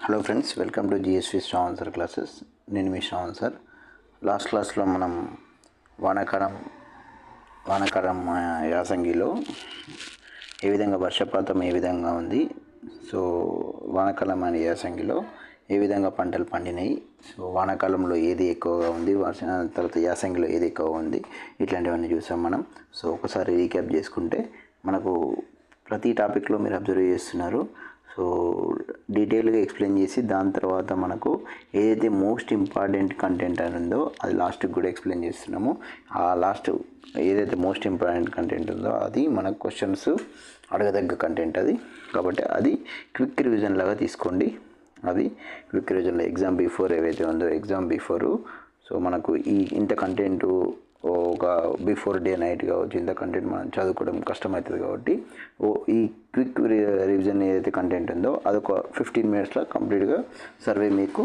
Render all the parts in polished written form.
Hello friends, welcome to GSV Shravan sir classes. నేను మీ Shravan sir. Last క్లాస్లో మనం వానాకాలం యాసంగిలో ఏ విధంగా వర్షపాతం ఏ విధంగా ఉంది, సో వానాకాలం అనే యాసంగిలో ఏ విధంగా పంటలు పండినాయి, సో వానాకాలంలో ఏది ఎక్కువగా ఉంది, తర్వాత యాసంగిలో ఏది ఎక్కువగా ఉంది, ఇట్లాంటివన్నీ చూసాం మనం. సో ఒకసారి రీక్యాప్ చేసుకుంటే మనకు ప్రతి టాపిక్లో మీరు అబ్జర్వ్ చేస్తున్నారు. సో డీటెయిల్గా ఎక్స్ప్లెయిన్ చేసి దాని తర్వాత మనకు ఏదైతే మోస్ట్ ఇంపార్టెంట్ కంటెంట్ అని ఉందో అది లాస్ట్కి కూడా ఎక్స్ప్లెయిన్ చేస్తున్నాము. ఆ లాస్ట్ ఏదైతే మోస్ట్ ఇంపార్టెంట్ కంటెంట్ ఉందో అది మనకు క్వశ్చన్స్ అడగదగ్గ కంటెంట్ అది. కాబట్టి అది క్విక్ రివిజన్ లాగా తీసుకోండి. అది క్విక్ రివిజన్లో ఎగ్జామ్ బిఫోర్ ఏవైతే ఉందో ఎగ్జామ్ బిఫోరు, సో మనకు ఇంత కంటెంటు ఒక బిఫోర్ డే నైట్ కావచ్చు, ఇంత కంటెంట్ మనం చదువుకోవడం కష్టమవుతుంది. కాబట్టి ఈ క్విక్ రివిజన్ ఏదైతే కంటెంట్ ఉందో అదొక 15 minutesలో కంప్లీట్గా సర్వే మీకు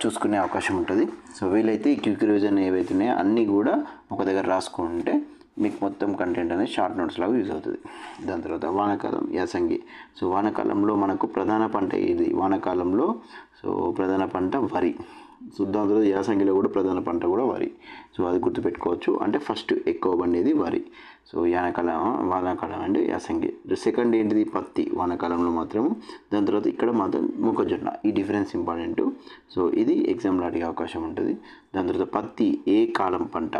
చూసుకునే అవకాశం ఉంటుంది. సో వీలైతే ఈ క్విక్ రివిజన్ ఏవైతే ఉన్నాయో అన్నీ కూడా ఒక దగ్గర రాసుకుంటే మీకు మొత్తం కంటెంట్ అనేది షార్ట్ నోట్స్ లాగా యూజ్ అవుతుంది. దాని తర్వాత వానాకాలం యాసంగి. సో వానాకాలంలో మనకు ప్రధాన పంట ఇది. వానాకాలంలో సో ప్రధాన పంట వరి. సో దాని తర్వాత యాసంగిలో కూడా ప్రధాన పంట కూడా వరి. సో అది గుర్తుపెట్టుకోవచ్చు. అంటే ఫస్ట్ ఎక్కువ పండేది వరి. సో వానాకాలం అంటే యాసంగి. సెకండ్ ఏంటిది? పత్తి వానాకాలంలో మాత్రము. దాని తర్వాత ఇక్కడ మాత్రం మొక్కజొన్న. ఈ డిఫరెన్స్ ఇంపార్టెంట్. సో ఇది ఎగ్జామ్లో అడిగే అవకాశం ఉంటుంది. దాని తర్వాత పత్తి ఏ కాలం పంట?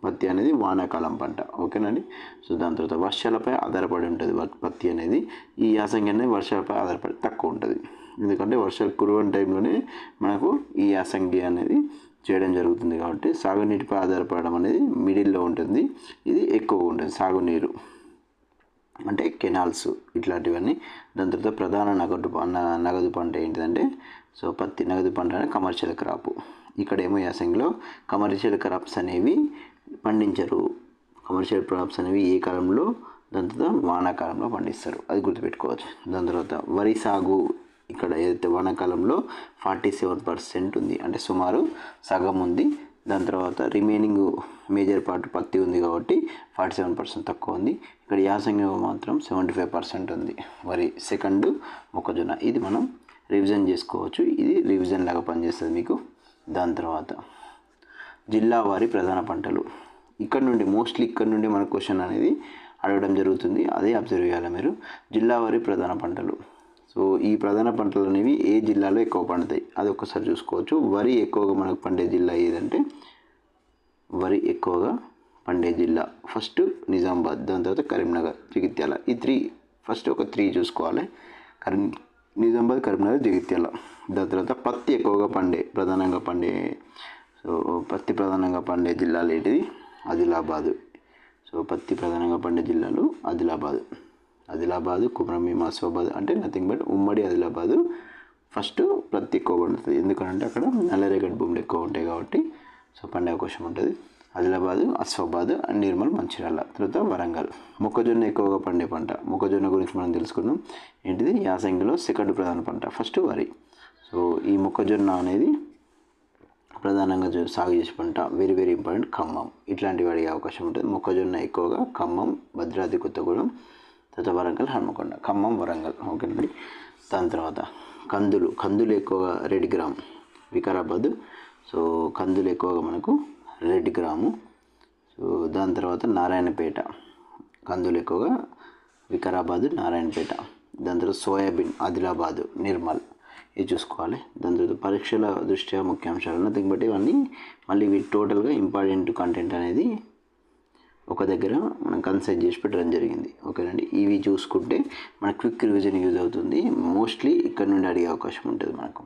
పత్తి అనేది వానాకాలం పంట. ఓకేనండి. సో దాని తర్వాత వర్షాలపై ఆధారపడి ఉంటుంది పత్తి అనేది. ఈ యాసంగి అనేది వర్షాలపై ఆధారపడి తక్కువ ఉంటుంది. ఎందుకంటే వర్షాలు కురవని టైంలోనే మనకు ఈ యాసంగి అనేది చేయడం జరుగుతుంది. కాబట్టి సాగునీటిపై ఆధారపడడం అనేది మిడిల్లో ఉంటుంది. ఇది ఎక్కువ ఉంటుంది సాగునీరు అంటే కెనాల్స్ ఇట్లాంటివన్నీ. దాని తర్వాత ప్రధాన నగదు పంట ఏంటిదంటే సో పత్తి. నగదు పంట అంటే కమర్షియల్ క్రాప్. ఇక్కడేమో యాసంగిలో కమర్షియల్ క్రాప్స్ అనేవి పండించరు. కమర్షియల్ క్రాప్స్ అనేవి ఏ కాలంలో? దాని తర్వాత వానాకాలంలో పండిస్తారు. అది గుర్తుపెట్టుకోవచ్చు. దాని తర్వాత వరి సాగు ఇక్కడ ఏదైతే వానాకాలంలో 47% ఉంది, అంటే సుమారు సగం ఉంది. దాని తర్వాత రిమైనింగ్ మేజర్ పార్ట్ పత్తి ఉంది కాబట్టి 47% తక్కువ ఉంది. ఇక్కడ యాసంగిలో మాత్రం 75% ఉంది వరి. సెకండ్ మొక్కజొన్న. ఇది మనం రివిజన్ చేసుకోవచ్చు. ఇది రివిజన్ లాగా పనిచేస్తుంది మీకు. దాని తర్వాత జిల్లా వారి ప్రధాన పంటలు. ఇక్కడ నుండి మన క్వశ్చన్ అనేది అడగడం జరుగుతుంది. అదే అబ్జర్వ్ చేయాలి మీరు. జిల్లా వారి ప్రధాన పంటలు. సో ఈ ప్రధాన పంటలు అనేవి ఏ జిల్లాలో ఎక్కువ పండుతాయి అది ఒక్కసారి చూసుకోవచ్చు. వరి ఎక్కువగా మనకు పండే జిల్లా ఏదంటే వరి ఎక్కువగా పండే జిల్లా ఫస్ట్ నిజామాబాద్, దాని తర్వాత కరీంనగర్, జగిత్యాల. ఈ ఫస్ట్ ఒక 3 చూసుకోవాలి. నిజామాబాద్, కరీంనగర్, జగిత్యాల. దాని తర్వాత పత్తి ఎక్కువగా ప్రధానంగా పండే జిల్లాలు ఏంటిది? ఆదిలాబాదు. సో పత్తి ప్రధానంగా పండే జిల్లాలు ఆదిలాబాదు, కుమ్రంభీం, ఆసిఫాబాద్. అంటే నథింగ్ బట్ ఉమ్మడి ఆదిలాబాదు ఫస్ట్ పత్తి ఎక్కువ పండుతుంది. ఎందుకంటే అక్కడ నల్లరేగడి భూములు ఎక్కువ ఉంటాయి కాబట్టి సో పండే అవకాశం ఉంటుంది. ఆదిలాబాదు, ఆసిఫాబాద్ అండ్ నిర్మల్, మంచిర్యాల. తర్వాత వరంగల్. మొక్కజొన్న ఎక్కువగా పండే పంట. మొక్కజొన్న గురించి మనం తెలుసుకున్నాం. ఏంటిది? యాసంగిలో సెకండ్ ప్రధాన పంట. ఫస్ట్ వరి. సో ఈ మొక్కజొన్న అనేది ప్రధానంగా సాగు చేసే పంట. Very very important. ఖమ్మం. ఇట్లాంటివి అడిగే అవకాశం ఉంటుంది. మొక్కజొన్న ఎక్కువగా ఖమ్మం, భద్రాద్రి కొత్తగూడెం, తర్వాత వరంగల్, హన్మకొండ. ఖమ్మం, వరంగల్. ఓకేనండి. దాని తర్వాత కందులు ఎక్కువగా రెడ్ గ్రామ్, వికారాబాద్. సో కందులు ఎక్కువగా మనకు రెడ్ గ్రాము. సో దాని తర్వాత నారాయణపేట. కందులు ఎక్కువగా వికారాబాద్, నారాయణపేట. దాని తర్వాత సోయాబీన్ ఆదిలాబాద్, నిర్మల్. ఇది చూసుకోవాలి. దాని తర్వాత పరీక్షల దృష్ట్యా ముఖ్యాంశాలు నథింగ్ బట్ ఇవన్నీ మళ్ళీ ఇవి టోటల్గా ఇంపార్టెంట్ కంటెంట్ అనేది ఒక దగ్గర మనం కన్సైడ్ చేసి పెట్టడం జరిగింది. ఓకేనండి. ఇవి చూసుకుంటే మన క్విక్ రివిజన్ యూజ్ అవుతుంది. మోస్ట్లీ ఇక్కడ నుండి అడిగే అవకాశం ఉంటుంది మనకు.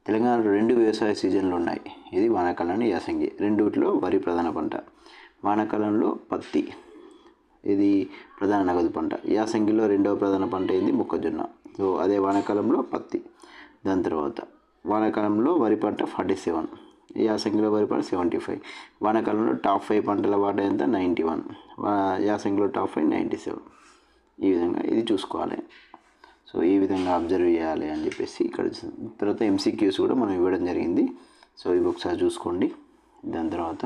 తెలంగాణలో 2 వ్యవసాయ సీజన్లు ఉన్నాయి. ఇది వానాకాలం, యాసంగి. రెండిట్లో వరి ప్రధాన పంట. వానాకాలంలో పత్తి, ఇది ప్రధాన నగదు పంట. యాసంగిలో రెండవ ప్రధాన పంట ఏంది? మొక్కజొన్న. సో అదే వానాకాలంలో పత్తి. దాని తర్వాత వానాకాలంలో వరి పంట 47, యాసంగిలో వరి పంట 75. వానాకాలంలో టాప్ 5 పంటల వాటా ఎంత? 91. యాసంగిలో టాప్ 5 97. ఈ విధంగా ఇది చూసుకోవాలి. సో ఈ విధంగా అబ్జర్వ్ చేయాలి అని చెప్పేసి ఇక్కడ తర్వాత MCQs కూడా మనం ఇవ్వడం జరిగింది. సో ఇవి ఒకసారి చూసుకోండి. దాని తర్వాత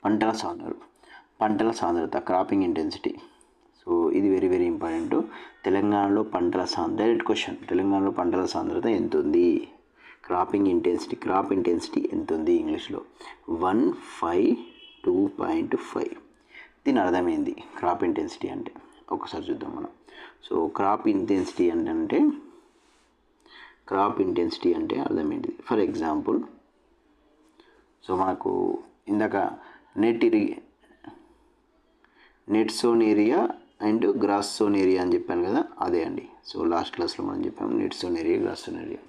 పంటల సాంద్రత, క్రాపింగ్ ఇంటెన్సిటీ. సో ఇది వెరీ వెరీ ఇంపార్టెంట్. తెలంగాణలో పంటల డైరెక్ట్ క్వశ్చన్, తెలంగాణలో పంటల సాంద్రత ఎంత ఉంది? క్రాప్ ఇంటెన్సిటీ ఎంత ఉంది ఇంగ్లీష్లో? 152.5. దీని అర్థమైంది క్రాప్ ఇంటెన్సిటీ అంటే. ఒకసారి చూద్దాం మనం. సో క్రాప్ ఇంటెన్సిటీ అంటే అర్థం ఏంటిది? ఫర్ ఎగ్జాంపుల్, సో మనకు ఇందాక net sown area and gross sown area అని చెప్పాను కదా, అదే అండి. సో లాస్ట్ క్లాస్లో మనం చెప్పాము net sown area, gross sown area.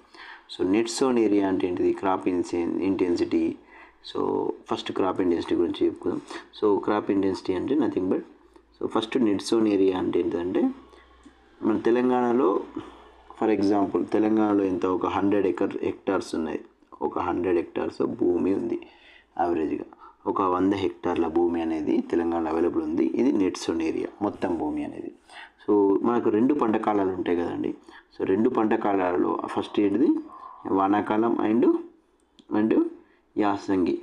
So net sown area అంటే ఏంటిది? Crop intensity. So first crop intensity గురించి చెప్పుకుందాం. సో క్రాప్ ఇంటెన్సిటీ అంటే nothing but, so first net sown area అంటే ఏంటంటే మన తెలంగాణలో, ఫర్ ఎగ్జాంపుల్ తెలంగాణలో ఎంత, ఒక 100 హెక్టార్స్ ఉన్నాయి. ఒక 100 హెక్టార్స్ భూమి ఉంది యావరేజ్గా. ఒక 100 హెక్టార్ల భూమి అనేది తెలంగాణలో అవైలబుల్ ఉంది. ఇది నెట్ సోన్ ఏరియా మొత్తం భూమి అనేది. సో మనకు 2 పంట కాలాలు ఉంటాయి కదండి. సో 2 పంట కాలాలలో ఫస్ట్ ఏంటిది? వానాకాలం అండ్ యాసంగి.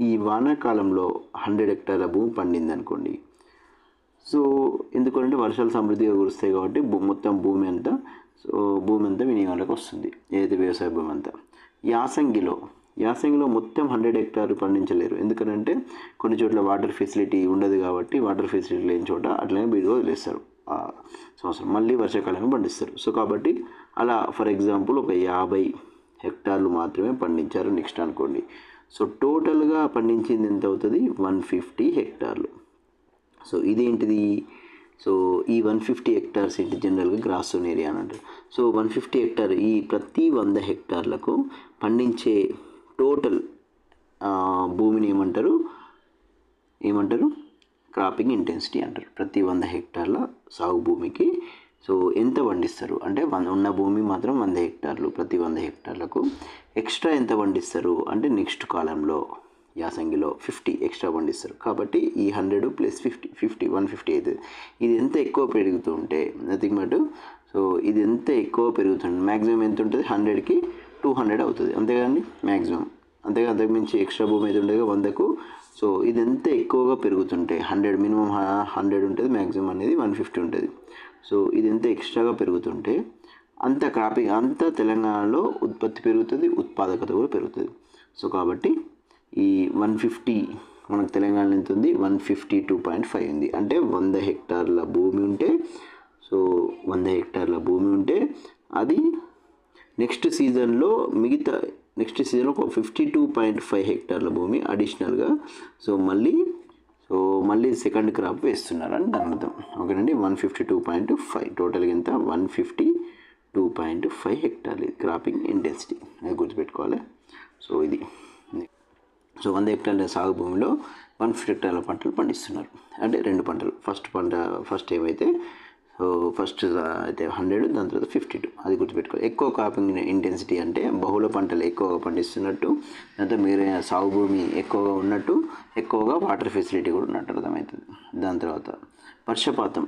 ఈ వానాకాలంలో 100 హెక్టార్ల భూమి పండింది అనుకోండి. సో ఎందుకంటే వర్షాలు సమృద్ధిగా కురుస్తాయి కాబట్టి మొత్తం భూమి అంతా వినియోగంలోకి వస్తుంది, ఏదైతే వ్యవసాయ భూమి అంతా. యాసంగిలో మొత్తం 100 హెక్టార్లు పండించలేరు. ఎందుకంటే కొన్ని చోట్ల వాటర్ ఫెసిలిటీ ఉండదు కాబట్టి, వాటర్ ఫెసిలిటీ లేని చోట అట్లనే బీడుగా వదిలేస్తారు ఆ సంవత్సరం, మళ్ళీ వర్షాకాలంగా పండిస్తారు. సో కాబట్టి అలా ఫర్ ఎగ్జాంపుల్ ఒక 50 హెక్టార్లు మాత్రమే పండించారు నెక్స్ట్ అనుకోండి. సో టోటల్గా పండించింది ఎంత అవుతుంది? 150 హెక్టార్లు. సో ఇదేంటిది? సో ఈ 150 హెక్టార్స్ ఏంటి? జనరల్గా గ్రాస్ సోన్ ఏరియా అని అంటారు. సో 150 హెక్టార్, ఈ ప్రతి 100 హెక్టార్లకు పండించే టోటల్ భూమిని ఏమంటారు? క్రాపింగ్ ఇంటెన్సిటీ అంటారు. ప్రతి 100 హెక్టార్ల సాగు భూమికి సో ఎంత పండిస్తారు అంటే, ఉన్న భూమి మాత్రం 100 హెక్టార్లు, ప్రతి 100 హెక్టార్లకు ఎక్స్ట్రా ఎంత పండిస్తారు అంటే నెక్స్ట్ కాలంలో యాసంగిలో 50 ఎక్స్ట్రా పండిస్తారు. కాబట్టి ఈ 100 + 50 150 అవుతుంది. ఇది ఎంత ఎక్కువ పెరుగుతుంటే నథింగ్ బట్, సో ఇది ఎంత ఎక్కువ పెరుగుతుంది మ్యాక్సిమం ఎంత ఉంటుంది? 100కి 200 అవుతుంది, అంతే కదండి మ్యాక్సిమం. అంతేగా, అంతకుమించి ఎక్స్ట్రా భూమి అయితే ఉండేది 100కు. సో ఇది ఎంత ఎక్కువగా పెరుగుతుంటే 100 మినిమం 100 ఉంటుంది, మ్యాక్సిమం అనేది 150 ఉంటుంది. సో ఇది ఎంత ఎక్స్ట్రాగా పెరుగుతుంటే అంత క్రాపింగ్, అంత తెలంగాణలో ఉత్పత్తి పెరుగుతుంది, ఉత్పాదకత కూడా పెరుగుతుంది. సో కాబట్టి ఈ 150 మనకు తెలంగాణలో ఎంత ఉంది? 152.5 ఉంది. అంటే 100 హెక్టార్ల భూమి ఉంటే, సో 100 హెక్టార్ల భూమి ఉంటే అది నెక్స్ట్ సీజన్లో ఒక 52.5 హెక్టార్ల భూమి అడిషనల్గా సో మళ్ళీ సెకండ్ క్రాప్ వేస్తున్నారని దాని అర్థం. ఓకేనండి. 152.5 టోటల్గా ఎంత? 152.5 హెక్టార్లు క్రాపింగ్ ఇంటెన్సిటీ, అది గుర్తుపెట్టుకోవాలి. సో ఇది 100 హెక్టార్ల సాగు భూమిలో 150 హెక్టార్ల పంటలు పండిస్తున్నారు. అంటే 2 పంటలు. ఫస్ట్ ఏమైతే ఫస్ట్ అయితే 100, దాని తర్వాత 52, అది గుర్తుపెట్టుకోవాలి. ఎక్కువ క్రాపింగ్ ఇంటెన్సిటీ అంటే బహుళ పంటలు ఎక్కువగా పండిస్తున్నట్టు, దాంతో మీరు సాగు భూమి ఎక్కువగా ఉన్నట్టు, ఎక్కువగా వాటర్ ఫెసిలిటీ కూడా ఉన్నట్టు అర్థమవుతుంది. దాని తర్వాత వర్షపాతం.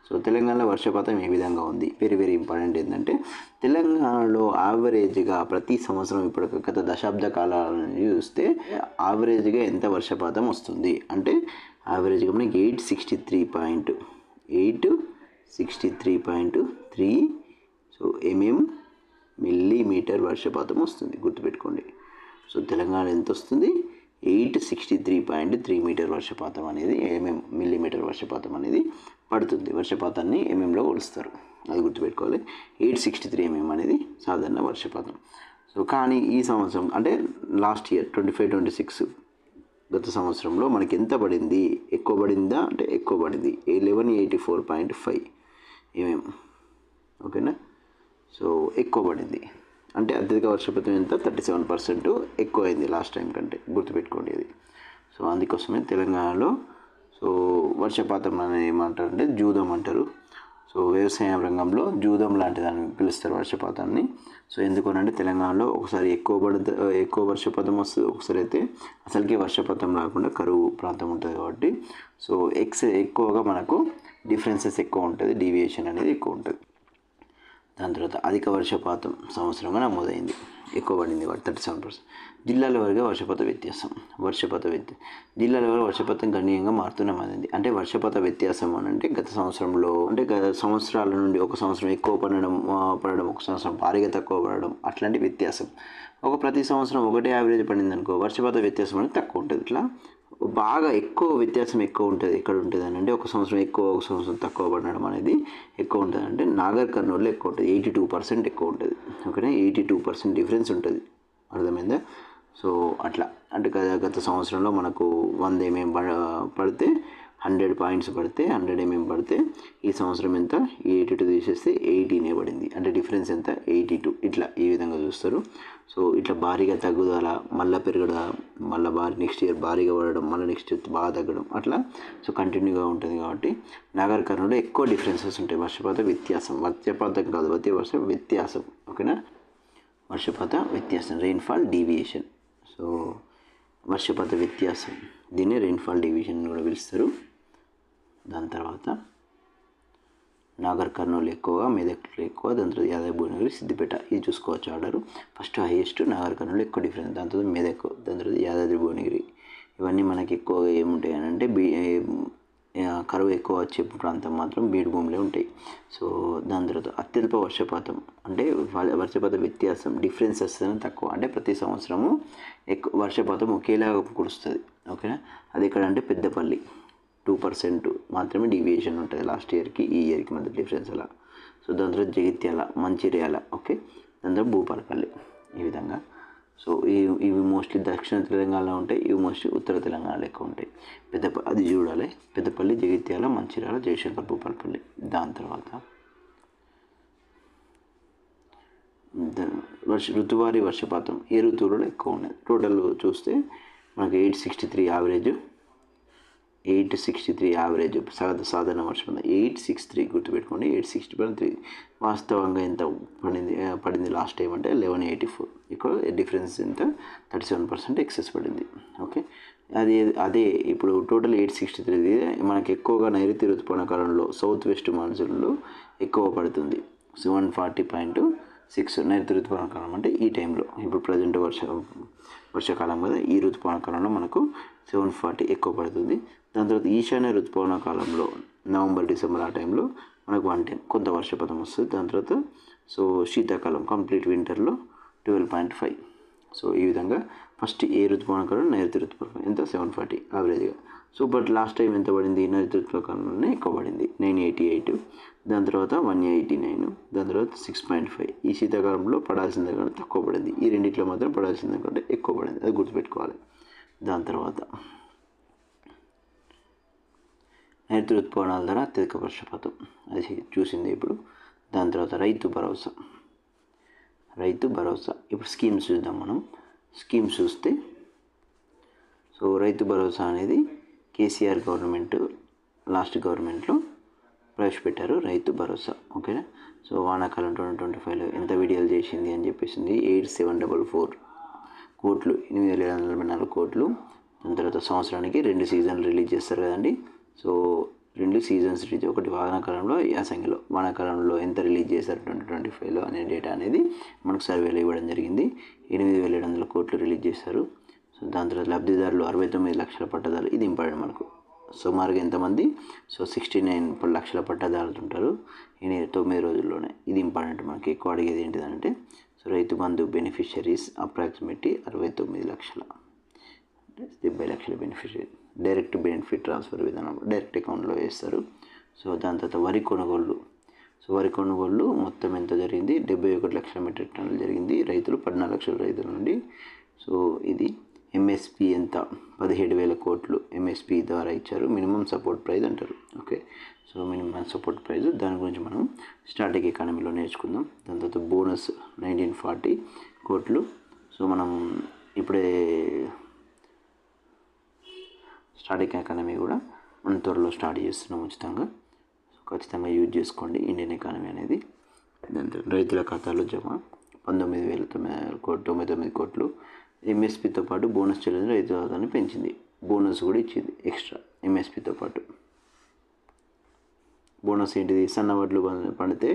సో తెలంగాణలో వర్షపాతం ఏ విధంగా ఉంది? Very very important. ఏంటంటే తెలంగాణలో యావరేజ్గా ప్రతి సంవత్సరం ఇప్పుడు గత దశాబ్ద కాలాలను చూస్తే యావరేజ్గా ఎంత వర్షపాతం వస్తుంది అంటే, యావరేజ్గా మనకి 863.3 సో మిల్లీమీటర్ వర్షపాతం వస్తుంది, గుర్తుపెట్టుకోండి. సో తెలంగాణ ఎంత వస్తుంది? 863.3 మీటర్ వర్షపాతం అనేది మిల్లీమీటర్ వర్షపాతం అనేది పడుతుంది. వర్షపాతాన్ని ఎంఎంలో కొలుస్తారు, అది గుర్తుపెట్టుకోవాలి. 863 అనేది సాధారణ వర్షపాతం. సో కానీ ఈ సంవత్సరం అంటే లాస్ట్ ఇయర్ 25-26 గత సంవత్సరంలో మనకి ఎంత పడింది? ఎక్కువ పడిందా అంటే ఎక్కువ పడింది, 1184.5 ఓకేనా. సో ఎక్కువ పడింది అంటే అత్యధిక వర్షపాతం ఎంత? 37% ఎక్కువ అయింది లాస్ట్ టైం కంటే, గుర్తుపెట్టుకోండి అది. సో అందుకోసమే తెలంగాణలో సో వర్షపాతం అనేది ఏమంటారంటే జూదం అంటారు. సో వ్యవసాయ రంగంలో జూదం లాంటి దాన్ని పిలుస్తారు వర్షపాతాన్ని. సో ఎందుకనంటే తెలంగాణలో ఒకసారి ఎక్కువ వర్షపాతం వస్తుంది, ఒకసారి అయితే అసలుకి వర్షపాతం రాకుండా కరువు ప్రాంతం ఉంటుంది కాబట్టి సో ఎక్కువగా మనకు డిఫరెన్సెస్ ఎక్కువ ఉంటుంది, డీవియేషన్ అనేది ఎక్కువ ఉంటుంది. దాని తర్వాత అధిక వర్షపాతం సంవత్సరంగా నమోదైంది, ఎక్కువ పడింది 37%. జిల్లాల వారీగా వర్షపాత వ్యత్యాసం జిల్లాల వారీగా వర్షపాతం గణనీయంగా మారుతూనే మారింది. అంటే వర్షపాత వ్యత్యాసం అని అంటే గత సంవత్సరాల నుండి ఒక సంవత్సరం ఎక్కువ పడడం ఒక సంవత్సరం భారీగా తక్కువ పడడం అట్లాంటి వ్యత్యాసం. ప్రతి సంవత్సరం ఒకటే యావరేజ్ పడింది అనుకో, వర్షపాత వ్యత్యాసం అనేది తక్కువ ఉంటుంది. ఇట్లా బాగా ఎక్కువ వ్యత్యాసం ఎక్కువ ఉంటుంది. ఎక్కడ ఉంటుంది అని అంటే ఒక సంవత్సరం ఎక్కువ ఒక సంవత్సరం తక్కువ పడడం అనేది ఎక్కువ ఉంటుంది. అంటే నాగర్ కర్నూలులో ఎక్కువ ఉంటుంది, 82% ఎక్కువ ఉంటుంది. ఓకేనా, 82% డిఫరెన్స్ ఉంటుంది. అర్థమైందా? సో అట్లా అంటే గత సంవత్సరంలో మనకు 100 mm పడితే 100 పాయింట్స్ పడితే 100 mm పడితే ఈ సంవత్సరం ఎంత 82 తీసేస్తే 18 పడింది. అంటే డిఫరెన్స్ ఎంత 82. ఇట్లా ఈ విధంగా చూస్తారు. సో ఇట్లా భారీగా తగ్గుదల, మళ్ళీ పెరగడం, మళ్ళీ నెక్స్ట్ ఇయర్ భారీగా పడడం, మళ్ళీ నెక్స్ట్ ఇయర్ బాగా తగ్గడం అట్లా సో కంటిన్యూగా ఉంటుంది. కాబట్టి నాగర్ కర్నూలులో ఎక్కువ డిఫరెన్సెస్ ఉంటాయి. వర్షపాతం కాదు, వ్యత్యాసం. ఓకేనా, వర్షపాత వ్యత్యాసం, రెయిన్ఫాల్ డీవియేషన్. సో వర్షపాత వ్యత్యాసం దీన్ని రెయిన్ఫాల్ డీవియేషన్ కూడా పిలుస్తారు. దాని తర్వాత నాగర్ కర్నూలు ఎక్కువగా, మెదక్లో ఎక్కువ, దాని తర్వాత యాదాద్రి భువనగిరి, సిద్దిపేట. ఇది చూసుకోవచ్చు order. First highest Nagar Kurnool ఎక్కువ డిఫరెన్స్, దాని తర్వాత మెదక్, దాని తర్వాత యాదాద్రి భువనగిరి. ఇవన్నీ మనకి ఎక్కువగా ఏముంటాయి అని అంటే కరువు ఎక్కువ వచ్చే ప్రాంతం మాత్రం బీడు భూములే ఉంటాయి. సో దాని తర్వాత అత్యల్ప వర్షపాతం అంటే వర్షపాత వ్యత్యాసం డిఫరెన్సెస్ తక్కువ. అంటే ప్రతి సంవత్సరము ఎక్కువ వర్షపాతం ఒకేలాగా కురుస్తుంది. ఓకేనా, అది ఎక్కడ అంటే పెద్దపల్లి 2% మాత్రమే డీవియేషన్ ఉంటుంది లాస్ట్ ఇయర్కి ఈ ఇయర్కి మధ్య డిఫరెన్స్ అలా. సో దాని తర్వాత జగిత్యాల, మంచిర్యాల, ఓకే, దాని తర్వాత భూపాలపల్లి. ఈ విధంగా సో ఇవి మోస్ట్లీ దక్షిణ తెలంగాణలో ఉంటాయి, ఇవి మోస్ట్లీ ఉత్తర తెలంగాణలో ఎక్కువ ఉంటాయి. అది చూడాలి, పెద్దపల్లి, జగిత్యాల, మంచిర్యాల, జయశంకర్, భూపాలపల్లి. దాని తర్వాత ఋతువారీ వర్షపాతం ఏ ఋతువులలో ఎక్కువ ఉన్నది. టోటల్ చూస్తే మనకి 863 యావరేజ్ సాధారణ వర్షపాతం 863 గుర్తుపెట్టుకోండి. 863 వాస్తవంగా ఎంత పడింది లాస్ట్ టైం అంటే 1184. ఇక్కడ డిఫరెన్స్ ఎంత 37% ఎక్సెస్ పడింది. ఓకే, అదే ఇప్పుడు టోటల్ 863 మనకి ఎక్కువగా నైరుతి ఋతుపవన కాలంలో సౌత్ వెస్ట్ మాన్సూన్లో ఎక్కువ పడుతుంది. 140.6 నైరుతి ఋతుపవన కాలం అంటే ఈ టైంలో. ఇప్పుడు ప్రజెంట్ వర్షాకాలం కదా, ఈ ఋతుపవన కాలంలో మనకు 740 ఎక్కువ పడుతుంది. దాని తర్వాత ఈశాన్య ఋతుపవన కాలంలో నవంబర్, డిసెంబర్ ఆ టైంలో మనకు 110 కొంత వర్షపాతం వస్తుంది. దాని తర్వాత సో శీతాకాలం కంప్లీట్ వింటర్లో 12.5. సో ఈ విధంగా ఫస్ట్ ఏ ఋతుపవన కాలం నైరుతి ఋతుపవన ఎంత 740 యావరేజ్గా. సో బట్ లాస్ట్ టైం ఎంత పడింది నైరుతి ఋతుపవన కాలంలోనే ఎక్కువ పడింది 988. దాని తర్వాత 189, దాని తర్వాత 6.5. ఈ శీతాకాలంలో పడాల్సిన కంటే తక్కువ పడింది. ఈ రెండిట్లో మాత్రం పడాల్సిన కంటే ఎక్కువ పడింది, అది గుర్తుపెట్టుకోవాలి. దాని తర్వాత నైరుతి ఋతుపవనాల ద్వారా అత్యధిక వర్షపాతం అది చూసింది ఇప్పుడు. దాని తర్వాత రైతు భరోసా. ఇప్పుడు స్కీమ్స్ చూద్దాం మనం. స్కీమ్స్ చూస్తే సో రైతు భరోసా అనేది కేసీఆర్ గవర్నమెంట్ లాస్ట్ గవర్నమెంట్లో ప్రవేశపెట్టారు రైతు భరోసా. ఓకేనా, సో వానాకాలం 2025లో ఎంత విడుదల చేసింది అని చెప్పేసింది 8744 కోట్లు, 8744 కోట్లు. దాని తర్వాత సంవత్సరానికి 2 సీజన్లు రిలీజ్ చేస్తారు కదండి. సో 2 సీజన్స్ రిలీజ్, ఒకటి వానాకాలంలో, యాసంగిలో. వానాకాలంలో ఎంత రిలీజ్ చేశారు 2025లో అనే డేటా అనేది మనకు సర్వేలో ఇవ్వడం జరిగింది. 8700 కోట్లు రిలీజ్ చేశారు. సో దాని తర్వాత లబ్ధిదారులు 69 లక్షల పట్టదారులు. ఇది ఇంపార్టెంట్ మనకు. సుమారుగా ఎంతమంది సో 69 లక్షల పట్టదారులు ఉంటారు 9 రోజుల్లోనే. ఇది ఇంపార్టెంట్ మనకి. ఎక్కువ అడిగేది ఏంటిదంటే so Rythu Bandhu beneficiaries approximately 69 లక్షల, 70 లక్షల బెనిఫిషరీ. డైరెక్ట్ బెనిఫిట్ ట్రాన్స్ఫర్ విధానం డైరెక్ట్ అకౌంట్లో వేస్తారు. సో దాని తర్వాత వరి కొనుగోళ్ళు మొత్తం ఎంత జరిగింది 71 లక్షల మెట్రిక్ టన్నులు జరిగింది. రైతులు 14 లక్షల రైతుల నుండి. సో ఇది ఎంఎస్పి ఎంత 17,000 కోట్లు ఎంఎస్పి ద్వారా ఇచ్చారు. మినిమం సపోర్ట్ ప్రైస్ అంటారు. Okay, so minimum support price దాని గురించి మనం స్టాటిక్ ఎకానమీలో నేర్చుకుందాం. దాని తర్వాత బోనస్ 1940 కోట్లు. సో మనం ఇప్పుడే స్టాటిక్ ఎకానమీ కూడా మనం త్వరలో స్టార్ట్ చేస్తున్నాం ఉచితంగా. సో ఖచ్చితంగా యూజ్ చేసుకోండి ఇండియన్ ఎకానమీ అనేది. దాని తర్వాత రైతుల ఖాతాలో జమ 19,999 కోట్లు. ఎంఎస్పితో పాటు బోనస్ చెల్లించి రైతు ఖాతాన్ని పెంచింది. బోనస్ కూడా ఇచ్చింది ఎక్స్ట్రా ఎంఎస్పితో పాటు. బోనస్ ఏంటిది, సన్న వడ్లు పండితే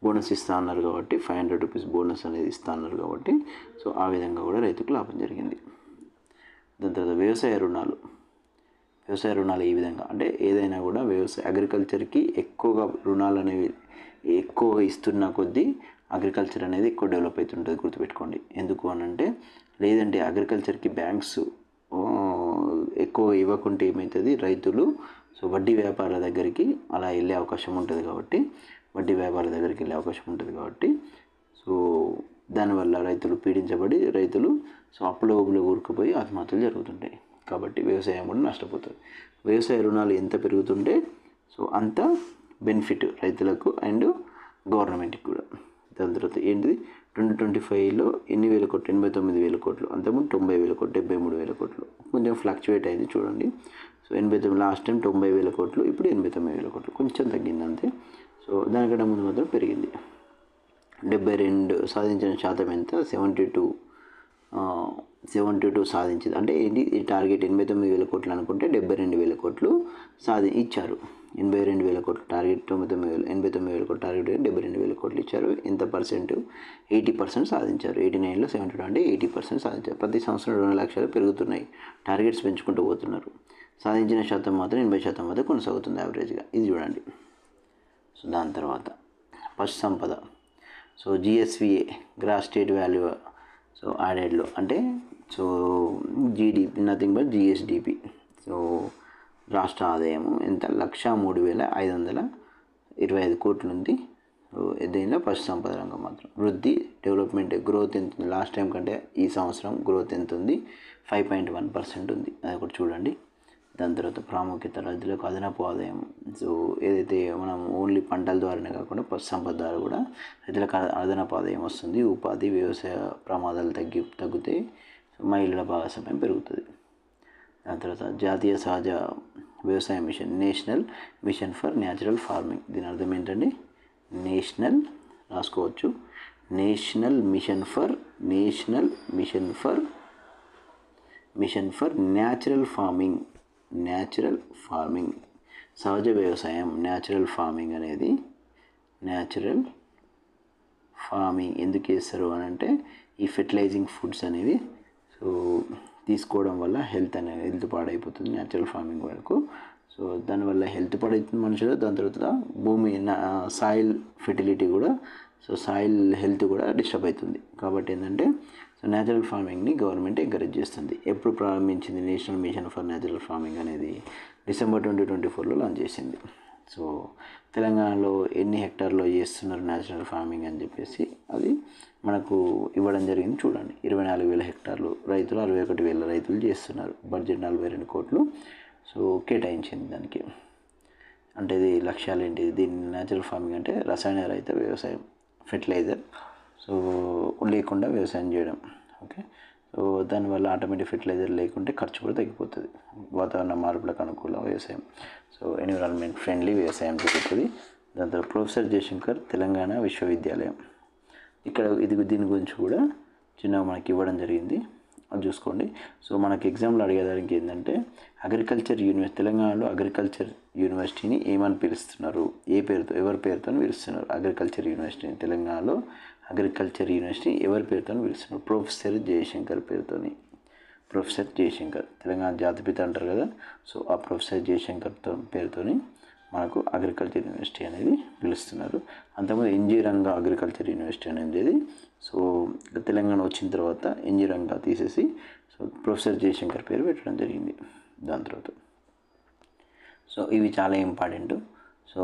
బోనస్ ఇస్తా అన్నారు కాబట్టి 500 రూపీస్ బోనస్ అనేది ఇస్తా అన్నారు కాబట్టి సో ఆ విధంగా కూడా రైతుకు లాభం జరిగింది. దాని తర్వాత వ్యవసాయ రుణాలు ఈ విధంగా అంటే ఏదైనా కూడా అగ్రికల్చర్కి ఎక్కువగా రుణాలు అనేవి ఎక్కువగా ఇస్తున్న కొద్దీ అగ్రికల్చర్ అనేది ఎక్కువ డెవలప్ అవుతుంటుంది, గుర్తుపెట్టుకోండి. ఎందుకు అనంటే లేదంటే అగ్రికల్చర్కి బ్యాంక్స్ ఎక్కువ ఇవ్వకుంటే ఏమవుతుంది, రైతులు సో వడ్డీ వ్యాపారాల దగ్గరికి అలా వెళ్ళే అవకాశం ఉంటుంది కాబట్టి సో దానివల్ల రైతులు పీడించబడి సో అప్పుల ఊబిలో కూరుకుపోయి ఆత్మహత్యలు జరుగుతుంటాయి. కాబట్టి వ్యవసాయం కూడా నష్టపోతుంది. వ్యవసాయ రుణాలు ఎంత పెరుగుతుంటే సో అంత బెనిఫిట్ రైతులకు అండ్ గవర్నమెంట్కి కూడా. దాని తర్వాత ఏంటిది 2025లో ఎన్ని వేల కోట్లు, 89,000 కోట్లు, అంతకుముందు 90,000 కోట్లు, 73,000 కోట్లు, కొంచెం ఫ్లక్చువేట్ అయింది చూడండి. సో 89 లాస్ట్ టైం 90,000 కోట్లు, ఇప్పుడు 89,000 కోట్లు, కొంచెం తగ్గింది అంతే. సో దానికంటే ముందు మాత్రం పెరిగింది. 72 సాధించిన శాతం ఎంత, 72 సాధించింది. అంటే ఏంటి ఈ టార్గెట్ 89,000 కోట్లు అనుకుంటే 72,000 కోట్లు ఇచ్చారు. 82,000 కోట్లు టార్గెట్, 89,000 కోట్లు టార్గెట్, 72,000 కోట్లు ఇచ్చారు. ఎంత పర్సెంట్, 80% సాధించారు. 89లో 72 అంటే 80% సాధించారు. ప్రతి సంవత్సరం 2 లక్షలు పెరుగుతున్నాయి, టార్గెట్స్ పెంచుకుంటూ పోతున్నారు. సాధించిన శాతం మాత్రం 80% వద్ద కొనసాగుతుంది యావరేజ్గా. ఇది చూడండి. సో దాని తర్వాత పశు సంపద. So GSVA gross state value so యాడెడ్లో అంటే so GDP nothing but GSDP. So రాష్ట్ర ఆదాయము ఎంత, 103,525 కోట్లు ఉంది. దీనిలో పశు సంపద రంగం మాత్రం వృద్ధి, డెవలప్మెంట్, గ్రోత్ ఎంత ఉంది, లాస్ట్ టైం కంటే ఈ సంవత్సరం గ్రోత్ ఎంత ఉంది, 5.1% ఉంది. అది ఒకటి చూడండి. దాని తర్వాత ప్రాముఖ్యత, రైతులకు అదనపు ఆదాయం. సో ఏదైతే మనం ఓన్లీ పంటల ద్వారానే కాకుండా పశు సంపద ద్వారా కూడా రైతులకు అదనపు ఆదాయం వస్తుంది. ఉపాధి, వ్యవసాయ ప్రమాదాలు తగ్గితే మహిళల భాగస్వామ్యం పెరుగుతుంది. దాని తర్వాత జాతీయ సహజ వ్యవసాయ mission, National Mission for Natural Farming. దీని అర్థం ఏంటండి, రాసుకోవచ్చు, National Mission for Natural Farming, సహజ వ్యవసాయం. న్యాచురల్ ఫార్మింగ్ అనేది ఎందుకు చేస్తారు అని అంటే ఈ ఫెర్టిలైజింగ్ ఫుడ్స్ అనేవి సో తీసుకోవడం వల్ల హెల్త్ పాడైపోతుంది న్యాచురల్ ఫార్మింగ్ వరకు. సో దానివల్ల హెల్త్ పాడవుతుంది మనుషులు. దాని తర్వాత భూమి సాయిల్ ఫెర్టిలిటీ కూడా, సో సాయిల్ హెల్త్ కూడా డిస్టర్బ్ అవుతుంది. కాబట్టి ఏంటంటే సో న్యాచురల్ ఫార్మింగ్ని గవర్నమెంట్ ఎంకరేజ్ చేస్తుంది. ఎప్పుడు ప్రారంభించింది national Mission for Natural farming అనేది, డిసెంబర్ 2024లో లాంచ్ చేసింది. సో తెలంగాణలో ఎన్ని హెక్టార్లో చేస్తున్నారు న్యాచురల్ ఫార్మింగ్ అని చెప్పేసి అది మనకు ఇవ్వడం జరిగింది. చూడండి, 24,000 హెక్టార్లు రైతులు, 61,000 రైతులు చేస్తున్నారు. బడ్జెట్ 42 కోట్లు సో కేటాయించింది దానికి. అంటే ఇది లక్ష్యాలు ఏంటి, దీన్ని న్యాచురల్ ఫార్మింగ్ అంటే రసాయన రహిత వ్యవసాయం, ఫెర్టిలైజర్ సో లేకుండా వ్యవసాయం చేయడం. ఓకే, సో దానివల్ల ఆటోమేటిక్ ఫెర్టిలైజర్ లేకుంటే ఖర్చు కూడా తగ్గిపోతుంది. వాతావరణ మార్పులకు అనుకూల వ్యవసాయం, సో ఎన్విరాన్మెంట్ ఫ్రెండ్లీ వ్యవసాయం జరుగుతుంది. దాని తర్వాత ప్రొఫెసర్ జయశంకర్ తెలంగాణ విశ్వవిద్యాలయం. ఇక్కడ దీని గురించి కూడా చిన్నగా మనకి ఇవ్వడం జరిగింది, అది చూసుకోండి. సో మనకి ఎగ్జామ్లో అడిగేదానికి ఏంటంటే తెలంగాణలో అగ్రికల్చర్ యూనివర్సిటీని ఏమని పిలుస్తున్నారు, ఎవరి పేరుతో పిలుస్తున్నారు. అగ్రికల్చర్ యూనివర్సిటీని తెలంగాణలో అగ్రికల్చర్ యూనివర్సిటీ ఎవరి పేరుతో పిలుస్తున్నారు, ప్రొఫెసర్ జయశంకర్ తెలంగాణ జాతిపిత అంటారు కదా. సో ఆ ప్రొఫెసర్ జయశంకర్ పేరుతోని మనకు అగ్రికల్చర్ యూనివర్సిటీ అనేది పిలుస్తున్నారు. అంతకుముందు ఎన్జి రంగా అగ్రికల్చర్ యూనివర్సిటీ అనేది సో తెలంగాణ వచ్చిన తర్వాత ఎన్జి రంగా తీసేసి సో ప్రొఫెసర్ జయశంకర్ పేరు పెట్టడం జరిగింది. దాని తర్వాత సో ఇవి చాలా ఇంపార్టెంట్. సో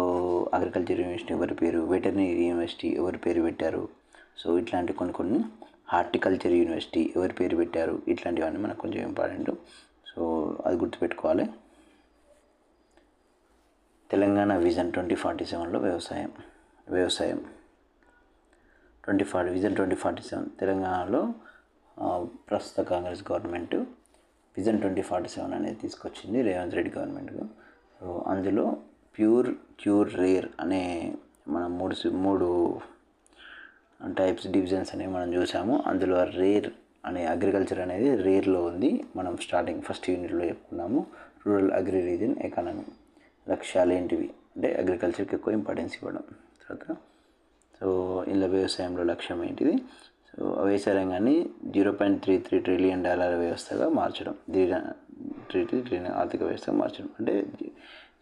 అగ్రికల్చర్ యూనివర్సిటీ ఎవరి పేరు, వెటర్నరీ యూనివర్సిటీ ఎవరి పేరు పెట్టారు, సో ఇట్లాంటి కొన్ని హార్టికల్చర్ యూనివర్సిటీ ఎవరి పేరు పెట్టారు, ఇట్లాంటివన్నీ మనకు కొంచెం ఇంపార్టెంట్. సో అది గుర్తుపెట్టుకోవాలి. తెలంగాణ విజన్ 2047లో వ్యవసాయం విజన్ 2047 తెలంగాణలో ప్రస్తుత కాంగ్రెస్ గవర్నమెంట్ విజన్ 2047 అనేది తీసుకొచ్చింది రేవంత్ రెడ్డి గవర్నమెంట్గా. సో అందులో ప్యూర్, క్యూర్, రేర్ అనే మనం మూడు టైప్స్ డివిజన్స్ అనేవి మనం చూసాము. అందులో రేర్ అనే అగ్రికల్చర్ అనేది రేర్లో ఉంది. మనం ఫస్ట్ యూనిట్లో చెప్పుకున్నాము. రూరల్ అగ్రి రీజన్ ఎకానమీ లక్ష్యాలు ఏంటివి అంటే అగ్రికల్చర్కి ఎక్కువ ఇంపార్టెన్స్ ఇవ్వడం. తర్వాత సో సో ఇలా వ్యవసాయంలో లక్ష్యం ఏంటిది? సో వ్యవసాయ రంగాన్ని $0.33 ట్రిలియన్ వ్యవస్థగా మార్చడం, ట్రిలియన్ ఆర్థిక వ్యవస్థగా మార్చడం అంటే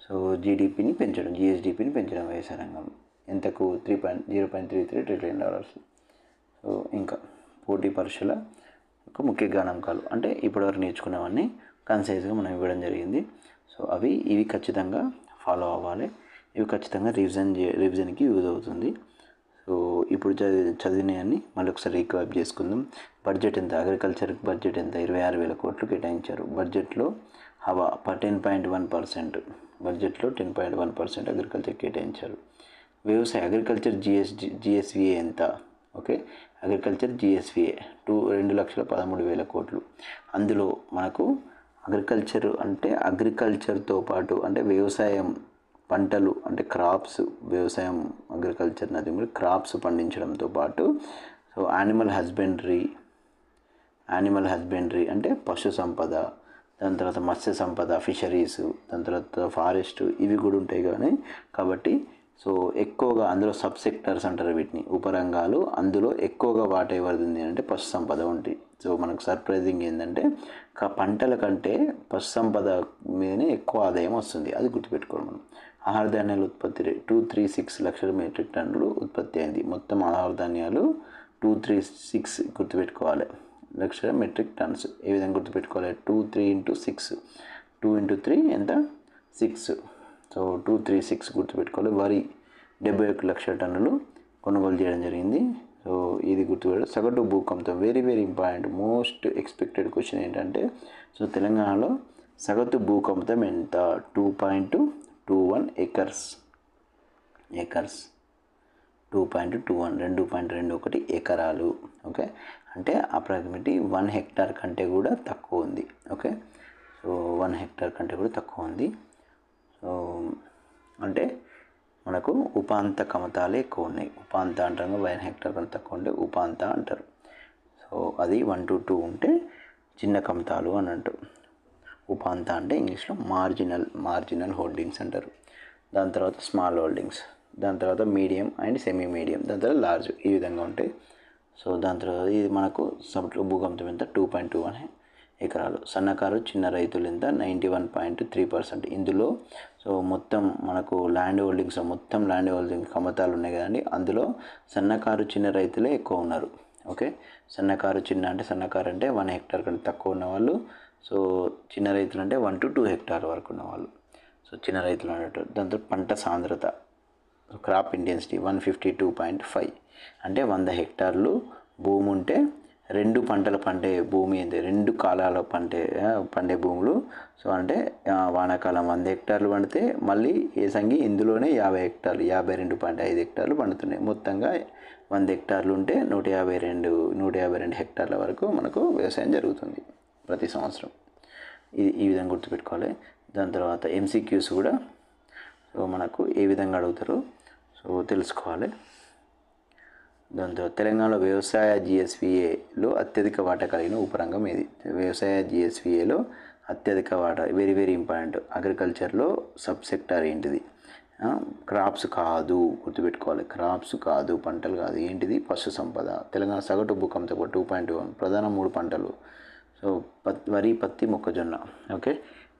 సో జీడిపిని పెంచడం, జిఎస్డిపిని పెంచడం వ్యవసాయ రంగంలో ఎంతకు $0.33 ట్రిలియన్. సో ఇంకా పోటీ పరీక్షల ఒక ముఖ్య గణాంకాలు అంటే ఇప్పటివరకు నేర్చుకున్నవన్నీ కన్సైజ్గా మనం ఇవ్వడం జరిగింది. సో ఇవి ఖచ్చితంగా ఫాలో అవ్వాలి. ఇవి ఖచ్చితంగా రివిజన్కి యూజ్ అవుతుంది. సో ఇప్పుడు చదివినవన్నీ మళ్ళీ ఒకసారి రీక్యాప్ చేసుకుందాం. బడ్జెట్ ఎంత? అగ్రికల్చర్ బడ్జెట్ ఎంత? 26,000 కోట్లు కేటాయించారు. బడ్జెట్లో 10.1%, బడ్జెట్లో 10.1% అగ్రికల్చర్ కేటాయించారు. వ్యవసాయ అగ్రికల్చర్ జిఎస్విఏ ఎంత? ఓకే, అగ్రికల్చర్ జిఎస్విఏ 2,13,000 కోట్లు. అందులో మనకు అగ్రికల్చర్ అంటే అగ్రికల్చర్తో పాటు అంటే వ్యవసాయం పంటలు అంటే క్రాప్స్, వ్యవసాయం అగ్రికల్చర్ నది క్రాప్స్ పండించడంతో పాటు సో యానిమల్ హస్బెండరీ అంటే పశు సంపద, దాని తర్వాత మత్స్య సంపద, ఫిషరీస్, దాని తర్వాత ఫారెస్ట్, ఇవి కూడా ఉంటాయి. కానీ కాబట్టి సో ఎక్కువగా అందులో సబ్ సెక్టర్స్ అంటారు వీటిని, ఉపరంగాలు. అందులో ఎక్కువగా వాటా ఎవరిది అంటే పశు సంపద ఉంటాయి. సో మనకు సర్ప్రైజింగ్ ఏంటంటే పంటల కంటే పశు సంపద మీదనే ఎక్కువ ఆదాయం వస్తుంది. అది గుర్తుపెట్టుకోవాలి మనం. ఆహార ధాన్యాల ఉత్పత్తి రేట్ 236 లక్షల మెట్రిక్ టన్నులు ఉత్పత్తి అయింది. మొత్తం ఆహార ధాన్యాలు 236 గుర్తుపెట్టుకోవాలి, లక్షల మెట్రిక్ టన్స్. ఏ విధంగా గుర్తుపెట్టుకోవాలి? 23 × 6, 2 × 3 ఎంత? 6. సో 236 గుర్తుపెట్టుకోవాలి. వరి 71 లక్షల టన్నులు కొనుగోలు చేయడం జరిగింది. సో ఇది గుర్తుపెట్టాలి. సగటు భూకంపం very important, most expected question ఏంటంటే సో తెలంగాణలో సగటు భూకంపం ఎంత? 2.21 ఎకర్స్ 2.21 ఎకరాలు. ఓకే, అంటే అప్రాక్సిమేట్లీ 1 హెక్టార్ కంటే కూడా తక్కువ ఉంది. ఓకే, సో 1 హెక్టార్ కంటే కూడా తక్కువ ఉంది. సో అంటే మనకు ఉపాంత కమతాలే ఎక్కువ ఉన్నాయి. ఉపాంత అంటారు, 1 హెక్టార్ కంటే తక్కువ ఉంటే ఉపాంత అంటారు. సో అది 1 to 2 ఉంటే చిన్న కమతాలు అని అంటారు. ఉపాంత అంటే ఇంగ్లీష్లో మార్జినల్ హోల్డింగ్స్ అంటారు. దాని తర్వాత స్మాల్ హోల్డింగ్స్, దాని తర్వాత మీడియం అండ్ సెమీ మీడియం, దాని తర్వాత లార్జ్, ఈ విధంగా ఉంటాయి. సో దాని తర్వాత ఇది మనకు సగటు భూకంపం ఎంత? 2.21 ఎకరాలు. సన్నకారు చిన్న రైతులు ఎంత? 91.3%. ఇందులో సో మొత్తం మనకు ల్యాండ్ హోల్డింగ్స్ కమతాలు ఉన్నాయి కదండి, అందులో సన్నకారు చిన్న రైతులే ఎక్కువ ఉన్నారు. ఓకే, సన్నకారు అంటే 1 హెక్టార్ కంటే తక్కువ ఉన్నవాళ్ళు. సో చిన్న రైతులు అంటే 1 to 2 హెక్టార్ వరకు ఉన్నవాళ్ళు. సో చిన్న రైతులు అన్నట్టు. దాంతో పంట సాంద్రత, క్రాప్ ఇంటెన్సిటీ 152.5 అంటే 100 హెక్టార్లు భూమి ఉంటే 2 పంటలు పండే భూమి ఏంటి? 2 కాలాల పండే భూములు. సో అంటే వానాకాలం 100 హెక్టార్లు పండితే మళ్ళీ ఏసంగి ఇందులోనే 52.5 హెక్టార్లు పండుతున్నాయి. మొత్తంగా 100 హెక్టార్లు ఉంటే 152 హెక్టార్ల వరకు మనకు వ్యవసాయం జరుగుతుంది ప్రతి సంవత్సరం. ఈ విధంగా గుర్తుపెట్టుకోవాలి. దాని తర్వాత MCQs కూడా సో మనకు ఏ విధంగా అడుగుతారో సో తెలుసుకోవాలి. దాంతో తెలంగాణలో వ్యవసాయ జిఎస్విఏలో అత్యధిక వాటా కలిగిన ఉపరంగం ఏది? వ్యవసాయ జిఎస్విఏలో అత్యధిక వాటా వెరీ ఇంపార్టెంట్. అగ్రికల్చర్లో సబ్ సెక్టార్ ఏంటిది? క్రాప్స్ కాదు, గుర్తుపెట్టుకోవాలి. క్రాప్స్ కాదు, పంటలు కాదు. ఏంటిది? పశు సంపద. తెలంగాణ సగటు భూకంపంతో 2.1 ప్రధాన 3 పంటలు. సో వరి, పత్తి, మొక్కజొన్న. ఓకే,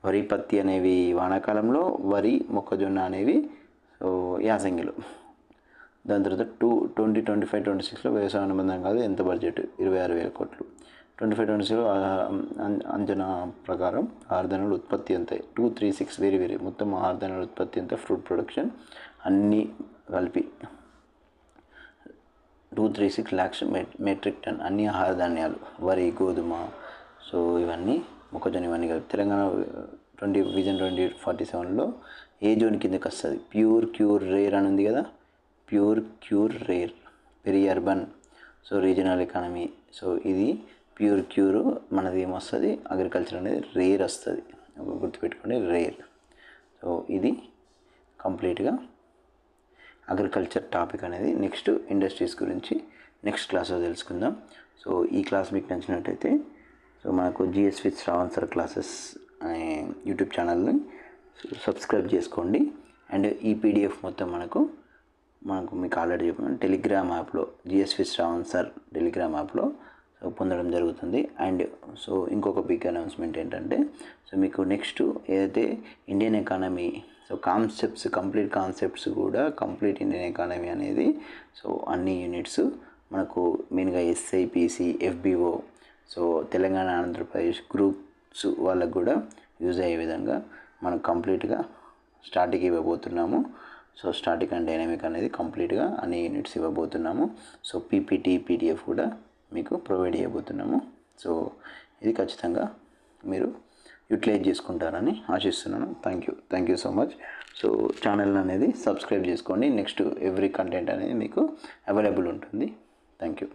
వరి, పత్తి అనేవి వానాకాలంలో, వరి, మొక్కజొన్న అనేవి సో యాసంగిలో. దాని తర్వాత 2025-26లో వ్యవసాయ అనుబంధం కాదు ఎంత బడ్జెట్? 26,000 కోట్లు. 25-26లో అంచనా ప్రకారం ఆహార ధాన్యాల ఉత్పత్తి ఎంత? 236 వెరీ మొత్తం ఆహార ధాన్యాల ఉత్పత్తి ఎంత? ఫ్రూట్ ప్రొడక్షన్ అన్నీ కలిపి 236 lakhs మెట్రిక్ టన్ అన్ని ఆహార ధాన్యాలు, వరి, గోధుమ, సో ఇవన్నీ, మొక్కజొన్న, ఇవన్నీ కలిపి. తెలంగాణ విజన్ 2047లో ఏ జోన్ కిందకి వస్తుంది? ప్యూర్ రేర్ అని ఉంది కదా, pure rare, very urban, so regional economy. So ఇది ప్యూర్ మనది ఏమొస్తుంది? అగ్రికల్చర్ అనేది రేర్ వస్తుంది, గుర్తుపెట్టుకోండి, రేర్. సో ఇది కంప్లీట్గా అగ్రికల్చర్ టాపిక్ అనేది. నెక్స్ట్ ఇండస్ట్రీస్ గురించి నెక్స్ట్ క్లాస్లో తెలుసుకుందాం. సో ఈ క్లాస్ మీకు నచ్చినట్టయితే సో మనకు GS with Shravan sir classes అనే యూట్యూబ్ ఛానల్ని సబ్స్క్రైబ్ చేసుకోండి. అండ్ ఈ PDF మొత్తం మనకు మీకు ఆల్రెడీ చెప్పాను, టెలిగ్రామ్ యాప్లో జిఎస్వి శ్రావణ్ సార్ టెలిగ్రామ్ యాప్లో సో పొందడం జరుగుతుంది. అండ్ సో ఇంకొక బిగ్ అనౌన్స్మెంట్ ఏంటంటే, సో మీకు నెక్స్ట్ ఏదైతే Indian economy so complete concepts కూడా కంప్లీట్ ఇండియన్ ఎకానమీ అనేది సో అన్ని యూనిట్స్ మనకు మెయిన్గా SIPC, FBO, so Telangana Andhra Pradesh groups వాళ్ళకు కూడా యూజ్ అయ్యే విధంగా మనం కంప్లీట్గా static ఇవ్వబోతున్నాము. So static and dynamic అనేది కంప్లీట్గా అన్ని యూనిట్స్ ఇవ్వబోతున్నాము. సో పీపీటీ, పీడిఎఫ్ కూడా మీకు ప్రొవైడ్ చేయబోతున్నాము. సో ఇది ఖచ్చితంగా మీరు యూటిలైజ్ చేసుకుంటారని ఆశిస్తున్నాను. Thank you so much. So channel అనేది సబ్స్క్రైబ్ చేసుకోండి. నెక్స్ట్ ఎవ్రీ కంటెంట్ అనేది మీకు అవైలబుల్ ఉంటుంది. Thank you.